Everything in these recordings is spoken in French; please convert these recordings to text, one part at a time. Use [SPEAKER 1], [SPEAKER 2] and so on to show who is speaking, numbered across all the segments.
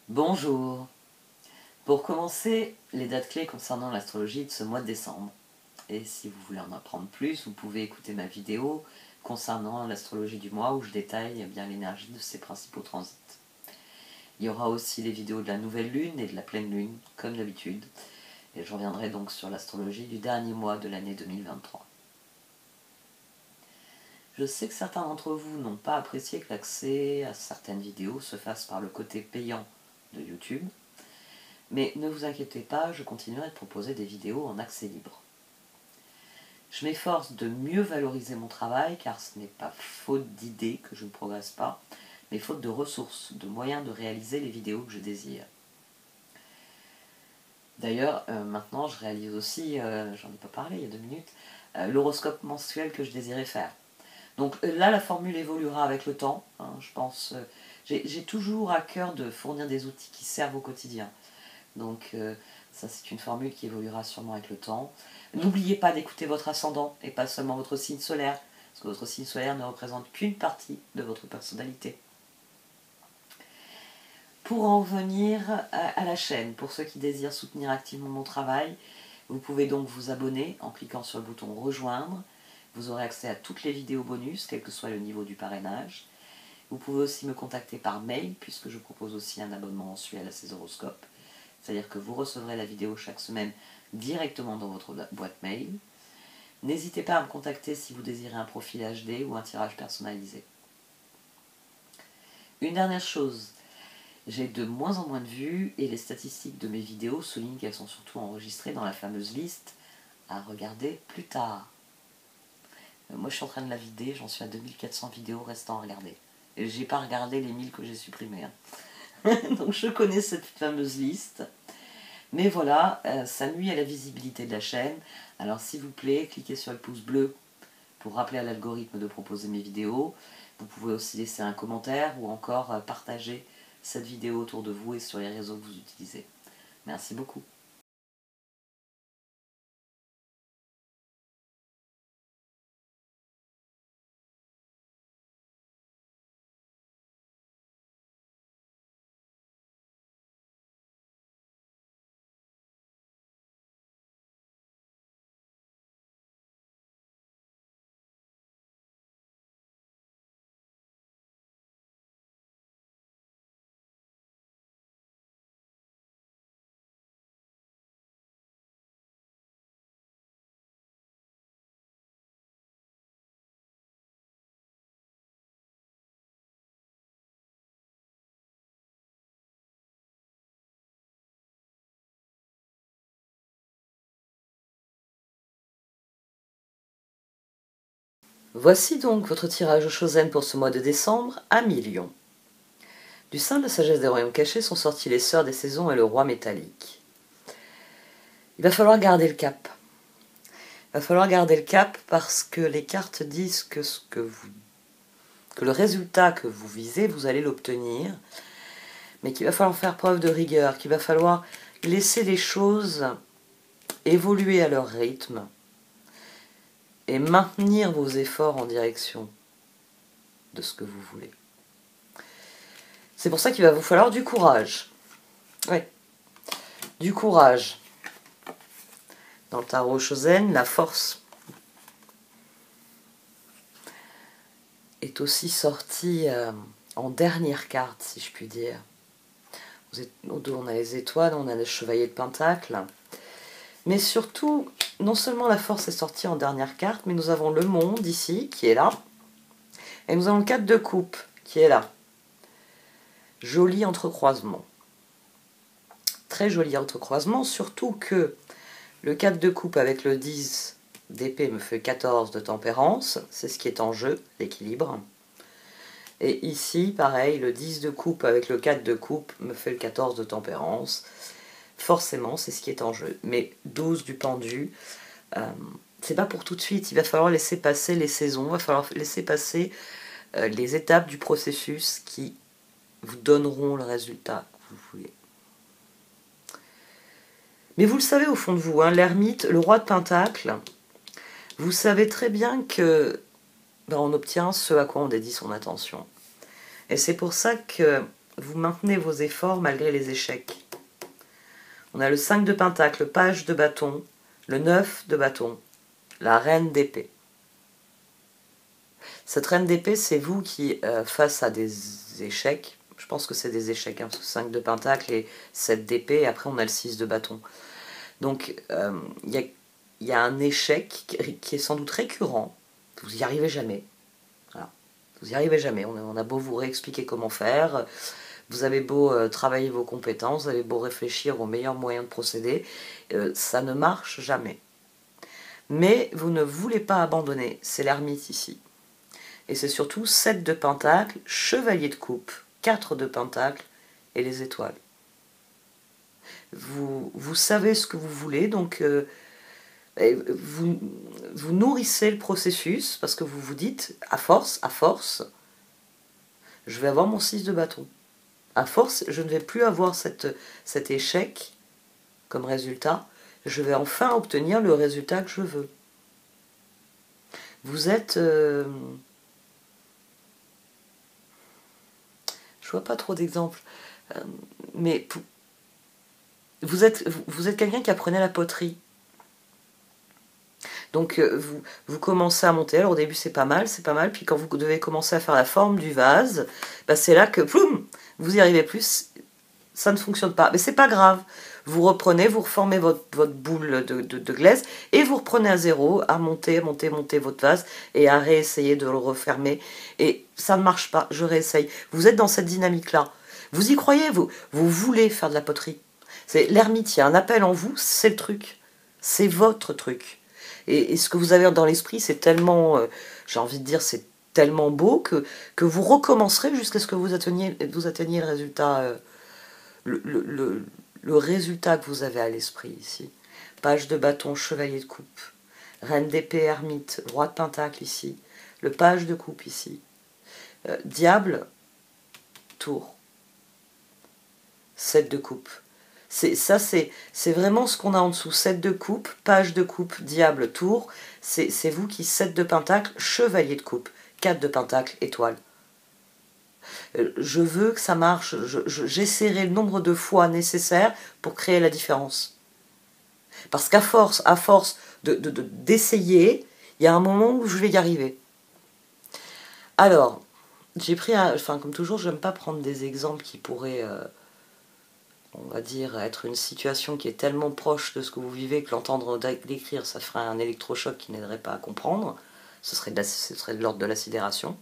[SPEAKER 1] Bonjour. Pour commencer, les dates clés concernant l'astrologie de ce mois de décembre. Et si vous voulez en apprendre plus, vous pouvez écouter ma vidéo concernant l'astrologie du mois où je détaille bien l'énergie de ses principaux transits. Il y aura aussi les vidéos de la nouvelle lune et de la pleine lune, comme d'habitude. Et je reviendrai donc sur l'astrologie du dernier mois de l'année 2023. Je sais que certains d'entre vous n'ont pas apprécié que l'accès à certaines vidéos se fasse par le côté payant de YouTube. Mais ne vous inquiétez pas, je continuerai de proposer des vidéos en accès libre. Je m'efforce de mieux valoriser mon travail car ce n'est pas faute d'idées que je ne progresse pas, mais faute de ressources, de moyens de réaliser les vidéos que je désire. D'ailleurs, maintenant je réalise aussi, j'en ai pas parlé il y a 2 minutes, l'horoscope mensuel que je désirais faire. Donc là la formule évoluera avec le temps, hein, je pense. J'ai toujours à cœur de fournir des outils qui servent au quotidien. Donc ça c'est une formule qui évoluera sûrement avec le temps. N'oubliez pas d'écouter votre ascendant et pas seulement votre signe solaire, parce que votre signe solaire ne représente qu'une partie de votre personnalité. Pour en venir à la chaîne, pour ceux qui désirent soutenir activement mon travail, vous pouvez donc vous abonner en cliquant sur le bouton rejoindre. Vous aurez accès à toutes les vidéos bonus, quel que soit le niveau du parrainage. Vous pouvez aussi me contacter par mail, puisque je propose aussi un abonnement mensuel à ces horoscopes. C'est-à-dire que vous recevrez la vidéo chaque semaine directement dans votre boîte mail. N'hésitez pas à me contacter si vous désirez un profil HD ou un tirage personnalisé. Une dernière chose, j'ai de moins en moins de vues et les statistiques de mes vidéos soulignent qu'elles sont surtout enregistrées dans la fameuse liste à regarder plus tard. Moi je suis en train de la vider, j'en suis à 2400 vidéos restant à regarder. Et j'ai pas regardé les 1000 que j'ai supprimées. Donc je connais cette fameuse liste. Mais voilà, ça nuit à la visibilité de la chaîne. Alors s'il vous plaît, cliquez sur le pouce bleu pour rappeler à l'algorithme de proposer mes vidéos. Vous pouvez aussi laisser un commentaire ou encore partager cette vidéo autour de vous et sur les réseaux que vous utilisez. Merci beaucoup. Voici donc votre tirage au Chosen pour ce mois de décembre à millions. Du sein de la sagesse des royaumes cachés sont sortis les sœurs des saisons et le roi métallique. Il va falloir garder le cap. Il va falloir garder le cap parce que les cartes disent que le résultat que vous visez, vous allez l'obtenir, mais qu'il va falloir faire preuve de rigueur, qu'il va falloir laisser les choses évoluer à leur rythme et maintenir vos efforts en direction de ce que vous voulez. C'est pour ça qu'il va vous falloir du courage. Oui, du courage. Dans le tarot Chosen, la force est aussi sortie en dernière carte, si je puis dire. Au dos, on a les étoiles, on a le chevalier de Pentacle. Mais surtout, non seulement la force est sortie en dernière carte, mais nous avons le monde ici, qui est là. Et nous avons le 4 de coupe, qui est là. Joli entrecroisement. Très joli entrecroisement, surtout que le 4 de coupe avec le 10 d'épée me fait 14 de tempérance. C'est ce qui est en jeu, l'équilibre. Et ici, pareil, le 10 de coupe avec le 4 de coupe me fait le 14 de tempérance. Forcément, c'est ce qui est en jeu. Mais 12 du pendu, c'est pas pour tout de suite. Il va falloir laisser passer les saisons, il va falloir laisser passer les étapes du processus qui vous donneront le résultat que vous voulez. Mais vous le savez au fond de vous, hein, l'ermite, le roi de Pentacle, vous savez très bien que on obtient ce à quoi on dédie son attention. Et c'est pour ça que vous maintenez vos efforts malgré les échecs. On a le 5 de pentacle, le page de bâton, le 9 de bâton, la reine d'épée. Cette reine d'épée, c'est vous qui, face à des échecs, je pense que c'est des échecs, hein, parce que 5 de pentacle et 7 d'épée, et après on a le 6 de bâton. Donc, il y a un échec qui est sans doute récurrent, vous n'y arrivez jamais. Voilà. Vous n'y arrivez jamais, on a beau vous réexpliquer comment faire, vous avez beau travailler vos compétences, vous avez beau réfléchir aux meilleurs moyens de procéder, ça ne marche jamais. Mais vous ne voulez pas abandonner, c'est l'ermite ici. Et c'est surtout 7 de pentacle, chevalier de coupe, 4 de pentacle et les étoiles. Vous savez ce que vous voulez, donc vous nourrissez le processus, parce que vous vous dites, à force, je vais avoir mon 6 de bâton. À force, je ne vais plus avoir cet échec comme résultat. Je vais enfin obtenir le résultat que je veux. Vous êtes... je vois pas trop d'exemples. Mais vous êtes quelqu'un qui apprenait la poterie. Donc vous commencez à monter. Alors au début c'est pas mal. Puis quand vous devez commencer à faire la forme du vase, bah, c'est là que ploum, vous y arrivez plus. Ça ne fonctionne pas. Mais c'est pas grave. Vous reprenez, vous reformez votre boule de glaise et vous reprenez à zéro, à monter votre vase et à réessayer de le refermer. Et ça ne marche pas, je réessaye. Vous êtes dans cette dynamique-là. Vous y croyez, vous voulez faire de la poterie. C'est l'ermite, il y a un appel en vous, c'est le truc. C'est votre truc. Et ce que vous avez dans l'esprit, c'est tellement, j'ai envie de dire, c'est tellement beau que vous recommencerez jusqu'à ce que vous atteigniez le résultat. Le résultat que vous avez à l'esprit ici. Page de bâton, chevalier de coupe. Reine d'épée, ermite, roi de pentacle ici. Le page de coupe ici. Diable, tour. 7 de coupe. C'est vraiment ce qu'on a en dessous. 7 de coupe, page de coupe, diable, tour. C'est vous qui 7 de pentacle, chevalier de coupe. 4 de pentacle, étoile. Je veux que ça marche, j'essaierai le nombre de fois nécessaire pour créer la différence. Parce qu'à force d'essayer, il y a un moment où je vais y arriver. Alors, j'ai pris, comme toujours, je n'aime pas prendre des exemples qui pourraient, on va dire, être une situation qui est tellement proche de ce que vous vivez que l'entendre décrire, ça ferait un électrochoc qui n'aiderait pas à comprendre. Ce serait de l'ordre de la sidération.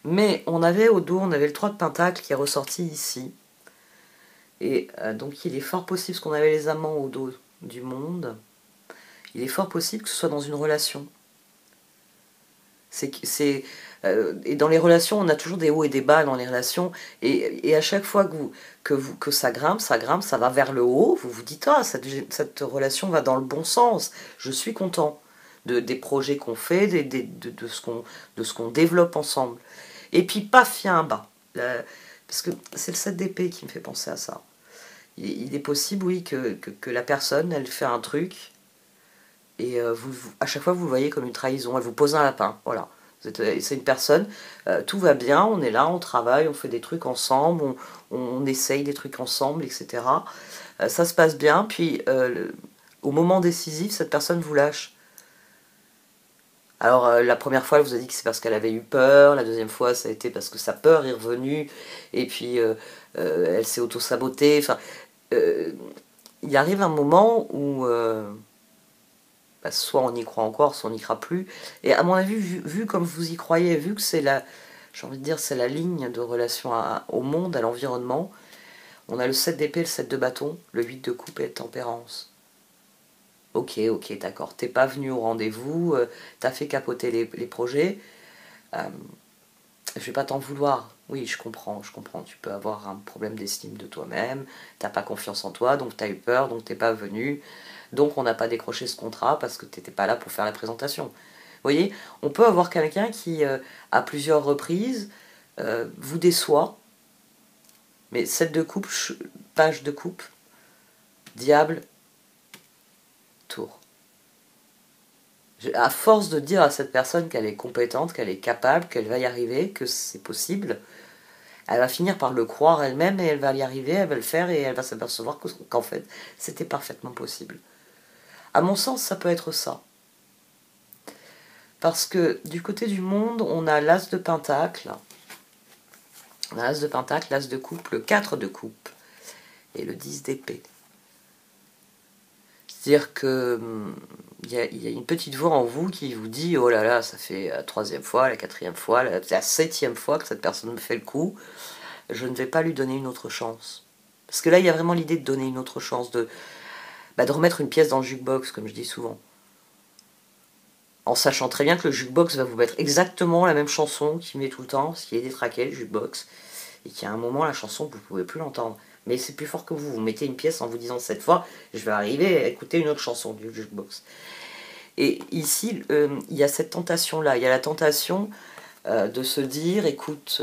[SPEAKER 1] Mais on avait au dos, on avait le 3 de pentacle qui est ressorti ici. Et donc il est fort possible, parce qu'on avait les amants au dos du monde, il est fort possible que ce soit dans une relation. Et dans les relations, on a toujours des hauts et des bas dans les relations. Et à chaque fois que ça grimpe, ça va vers le haut, vous vous dites, ah, cette relation va dans le bon sens, je suis content des projets qu'on fait, de ce qu'on développe ensemble. Et puis, paf, il y a un bas. Parce que c'est le 7 d'épée qui me fait penser à ça. Il est possible, oui, que la personne, elle fait un truc, et à chaque fois, vous le voyez comme une trahison. Elle vous pose un lapin, voilà. C'est une personne, tout va bien, on est là, on travaille, on fait des trucs ensemble, on essaye des trucs ensemble, etc. Ça se passe bien, puis au moment décisif, cette personne vous lâche. Alors la première fois, elle vous a dit que c'est parce qu'elle avait eu peur, la deuxième fois, ça a été parce que sa peur est revenue, et puis elle s'est auto-sabotée. Enfin, il arrive un moment où soit on y croit encore, soit on n'y croit plus. Et à mon avis, vu comme vous y croyez, vu que c'est j'ai envie de dire, c'est la ligne de relation au monde, à l'environnement, on a le 7 d'épée, le 7 de bâton, le 8 de coupe et de tempérance. Ok, d'accord, t'es pas venu au rendez-vous, t'as fait capoter les projets, je vais pas t'en vouloir. Oui, je comprends, tu peux avoir un problème d'estime de toi-même, t'as pas confiance en toi, donc t'as eu peur, donc t'es pas venu, donc on n'a pas décroché ce contrat parce que t'étais pas là pour faire la présentation. Vous voyez, on peut avoir quelqu'un qui, à plusieurs reprises, vous déçoit, mais 7 de coupe, page de coupe, diable, tour. À force de dire à cette personne qu'elle est compétente, qu'elle est capable, qu'elle va y arriver, que c'est possible, Elle va finir par le croire elle-même et elle va y arriver, elle va le faire et elle va s'apercevoir qu'en fait, c'était parfaitement possible. À mon sens, ça peut être ça. Parce que du côté du monde, on a l'as de pentacle, l'as de pentacle, l'as de coupe, le 4 de coupe et le 10 d'épée. C'est-à-dire que il y a une petite voix en vous qui vous dit « Oh là là, ça fait la 3e fois, la 4e fois, la 7e fois que cette personne me fait le coup. Je ne vais pas lui donner une autre chance. » Parce que là, il y a vraiment l'idée de donner une autre chance, de remettre une pièce dans le jukebox, comme je dis souvent. En sachant très bien que le jukebox va vous mettre exactement la même chanson qu'il met tout le temps, ce qui est détraqué, le jukebox, et qu'il y a un moment, la chanson, vous ne pouvez plus l'entendre. Mais c'est plus fort que vous. Vous mettez une pièce en vous disant cette fois, je vais arriver à écouter une autre chanson du jukebox. Et ici, il y a cette tentation-là. Il y a la tentation de se dire, écoute,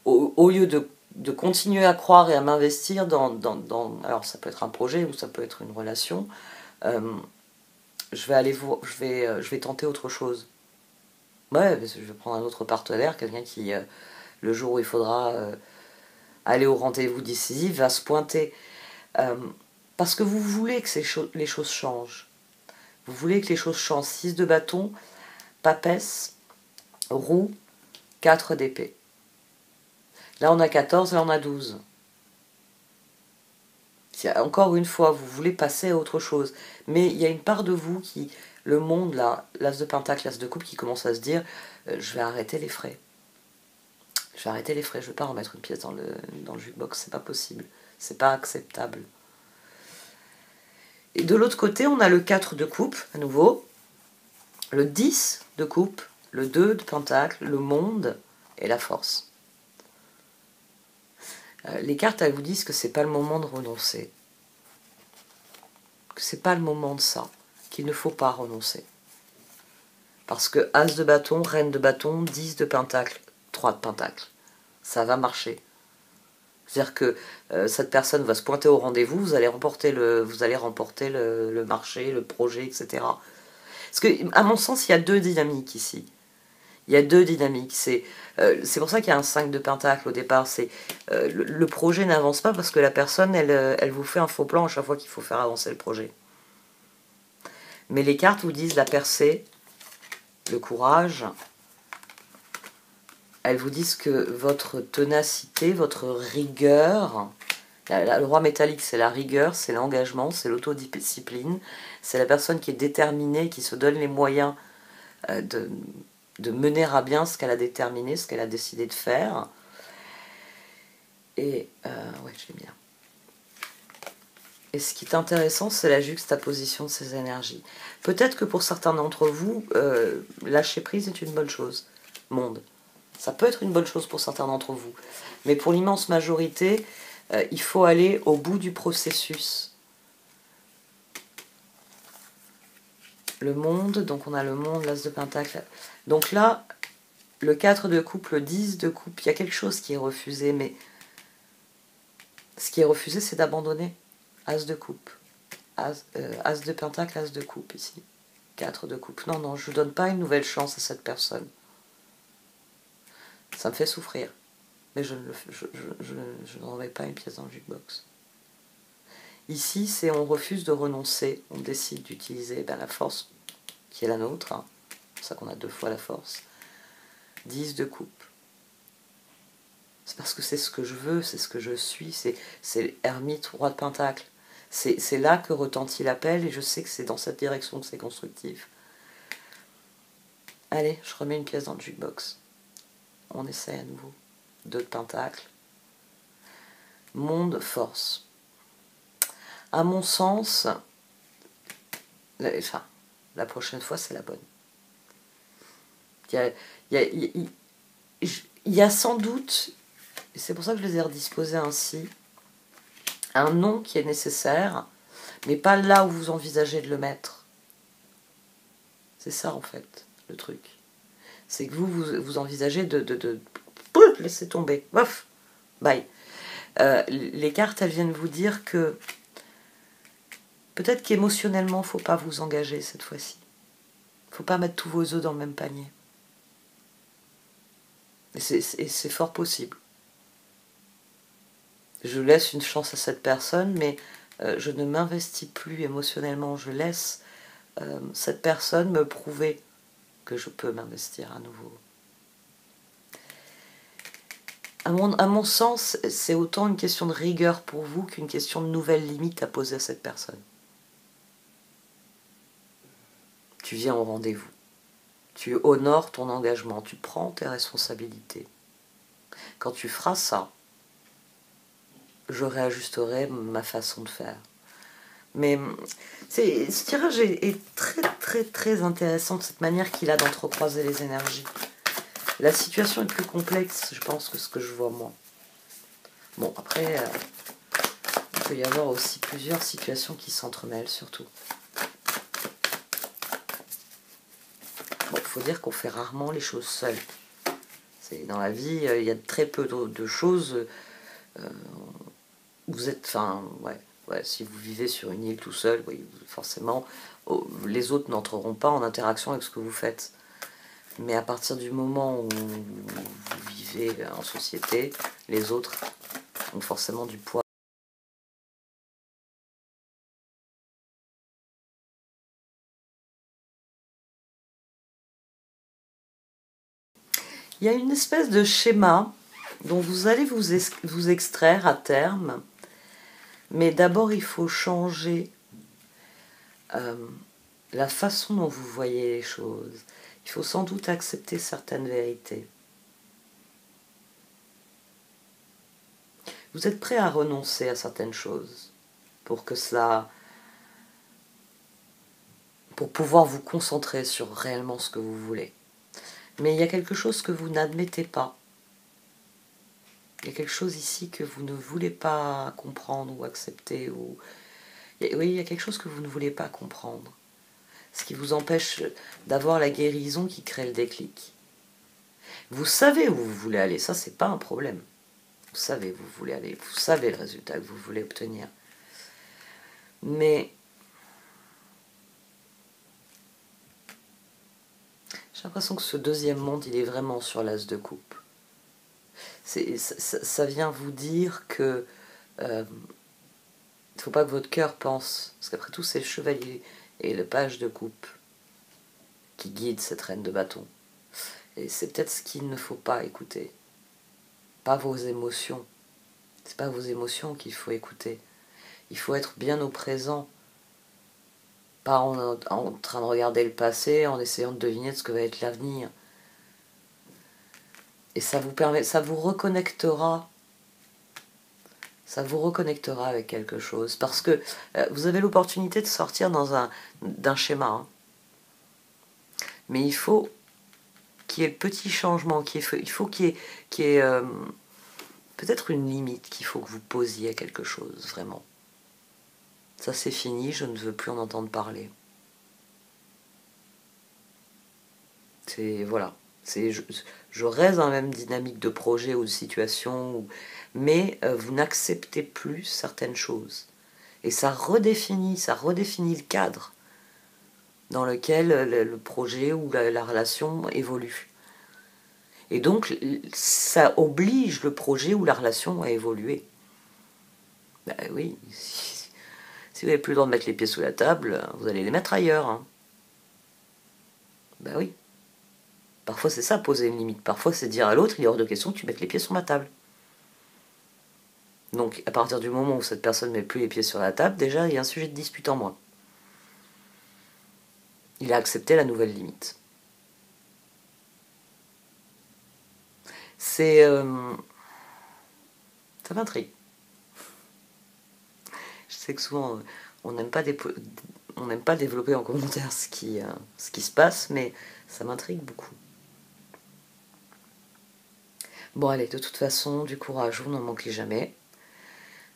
[SPEAKER 1] au lieu de continuer à croire et à m'investir dans... Alors ça peut être un projet ou ça peut être une relation, je vais tenter autre chose. Ouais, parce que je vais prendre un autre partenaire, quelqu'un qui, le jour où il faudra aller au rendez-vous décisif, va se pointer. Parce que vous voulez que les choses changent. Vous voulez que les choses changent. 6 de bâton, papesse, roue, 4 d'épée. Là on a 14, là on a 12. Encore une fois, vous voulez passer à autre chose. Mais il y a une part de vous qui, le monde là, l'as de pentacle, l'as de coupe, qui commence à se dire je vais arrêter les frais. Je vais arrêter les frais, je ne vais pas remettre une pièce dans le jukebox, c'est pas possible. C'est pas acceptable. Et de l'autre côté, on a le 4 de coupe, à nouveau, le 10 de coupe, le 2 de pentacle, le monde et la force. Les cartes, elles vous disent que c'est pas le moment de renoncer. Que c'est pas le moment de ça. Qu'il ne faut pas renoncer. Parce que As de bâton, Reine de bâton, 10 de pentacle, 3 de pentacle. Ça va marcher. C'est-à-dire que cette personne va se pointer au rendez-vous, vous allez remporter le marché, le projet, etc. Parce que, à mon sens, il y a 2 dynamiques ici. Il y a 2 dynamiques. C'est pour ça qu'il y a un 5 de pentacle au départ. Le projet n'avance pas parce que la personne, elle vous fait un faux plan à chaque fois qu'il faut faire avancer le projet. Mais les cartes vous disent la percée, le courage. Elles vous disent que votre ténacité, votre rigueur, le roi métallique, c'est la rigueur, c'est l'engagement, c'est l'autodiscipline, c'est la personne qui est déterminée, qui se donne les moyens de mener à bien ce qu'elle a déterminé, ce qu'elle a décidé de faire. Et, ouais, je l'ai bien. Et ce qui est intéressant, c'est la juxtaposition de ces énergies. Peut-être que pour certains d'entre vous, lâcher prise est une bonne chose. Monde. Ça peut être une bonne chose pour certains d'entre vous. Mais pour l'immense majorité, il faut aller au bout du processus. Le monde, donc on a le monde, l'as de pentacle. Donc là, le 4 de coupe, le 10 de coupe, il y a quelque chose qui est refusé, mais ce qui est refusé, c'est d'abandonner. As de coupe. As de pentacle, as de coupe ici. 4 de coupe. Non, non, je ne donne pas une nouvelle chance à cette personne. Ça me fait souffrir. Mais je n'envoie pas une pièce dans le jukebox. Ici, c'est on refuse de renoncer. On décide d'utiliser la force qui est la nôtre. Hein. C'est pour ça qu'on a 2 fois la force. 10 de coupe. C'est parce que c'est ce que je veux, c'est ce que je suis. C'est ermite, roi de pentacle. C'est là que retentit l'appel et je sais que c'est dans cette direction que c'est constructif. Allez, je remets une pièce dans le jukebox. On essaie à nouveau. 2 de pentacle. Monde, force. À mon sens, la prochaine fois, c'est la bonne. Il y a sans doute, et c'est pour ça que je les ai redisposés ainsi, un nom qui est nécessaire, mais pas là où vous envisagez de le mettre. C'est ça, en fait, le truc. C'est que vous envisagez de laisser tomber. Bof, bye. Les cartes, elles viennent vous dire que peut-être qu'émotionnellement, il ne faut pas vous engager cette fois-ci. Il ne faut pas mettre tous vos œufs dans le même panier. Et c'est fort possible. Je laisse une chance à cette personne, mais je ne m'investis plus émotionnellement. Je laisse cette personne me prouver que je peux m'investir à nouveau. À mon sens, c'est autant une question de rigueur pour vous qu'une question de nouvelles limites à poser à cette personne. Tu viens au rendez-vous. Tu honores ton engagement. Tu prends tes responsabilités. Quand tu feras ça, je réajusterai ma façon de faire. Mais ce tirage est très très très intéressant de cette manière qu'il a d'entrecroiser les énergies. La situation est plus complexe, je pense, que ce que je vois moi. Bon, après, il peut y avoir aussi plusieurs situations qui s'entremêlent, surtout. Bon, il faut dire qu'on fait rarement les choses seuls. Dans la vie, il y a très peu de choses. Vous êtes, enfin, ouais, si vous vivez sur une île tout seul, oui, forcément, les autres n'entreront pas en interaction avec ce que vous faites. Mais à partir du moment où vous vivez en société, les autres ont forcément du poids. Il y a une espèce de schéma dont vous allez vous extraire à terme, mais d'abord il faut changer la façon dont vous voyez les choses. Il faut sans doute accepter certaines vérités. Vous êtes prêt à renoncer à certaines choses pour pouvoir vous concentrer sur réellement ce que vous voulez. Mais il y a quelque chose que vous n'admettez pas. Il y a quelque chose ici que vous ne voulez pas comprendre ou accepter. Oui, il y a quelque chose que vous ne voulez pas comprendre. Ce qui vous empêche d'avoir la guérison qui crée le déclic. Vous savez où vous voulez aller, ça c'est pas un problème. Vous savez où vous voulez aller, vous savez le résultat que vous voulez obtenir. Mais j'ai l'impression que ce deuxième monde, il est vraiment sur l'as de coupe. Ça vient vous dire que il ne faut pas que votre cœur pense, parce qu'après tout c'est le chevalier et le page de coupe qui guide cette reine de bâton. Et c'est peut-être ce qu'il ne faut pas écouter. Pas vos émotions. C'est pas vos émotions qu'il faut écouter. Il faut être bien au présent. Pas en train de regarder le passé, en essayant de deviner ce que va être l'avenir. Et ça vous reconnectera. Ça vous reconnectera avec quelque chose. Parce que vous avez l'opportunité de sortir d'un schéma. Hein. Mais il faut qu'il y ait le petit changement. Il faut qu'il y ait peut-être une limite qu'il faut que vous posiez à quelque chose, vraiment. Ça c'est fini, je ne veux plus en entendre parler. Voilà. Je reste dans la même dynamique de projet ou de situation, mais vous n'acceptez plus certaines choses. Et ça redéfinit le cadre dans lequel le projet ou la relation évolue. Et donc, ça oblige le projet ou la relation à évoluer. Ben oui, si vous n'avez plus le droit de mettre les pieds sous la table, vous allez les mettre ailleurs. Hein. Ben oui. Parfois c'est ça, poser une limite. Parfois c'est dire à l'autre, il est hors de question que tu mettes les pieds sur ma table. Donc à partir du moment où cette personne ne met plus les pieds sur la table, déjà il y a un sujet de dispute en moins. Il a accepté la nouvelle limite. Ça m'intrigue. Je sais que souvent on n'aime pas développer en commentaire ce qui se passe, mais ça m'intrigue beaucoup. Bon allez, de toute façon, du courage, vous n'en manquez jamais.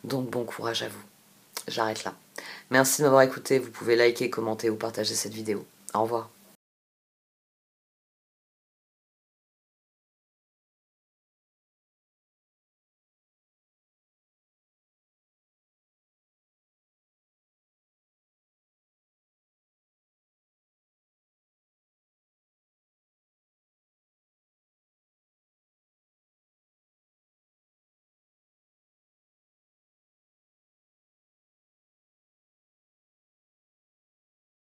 [SPEAKER 1] Donc bon courage à vous. J'arrête là. Merci de m'avoir écouté, vous pouvez liker, commenter ou partager cette vidéo. Au revoir.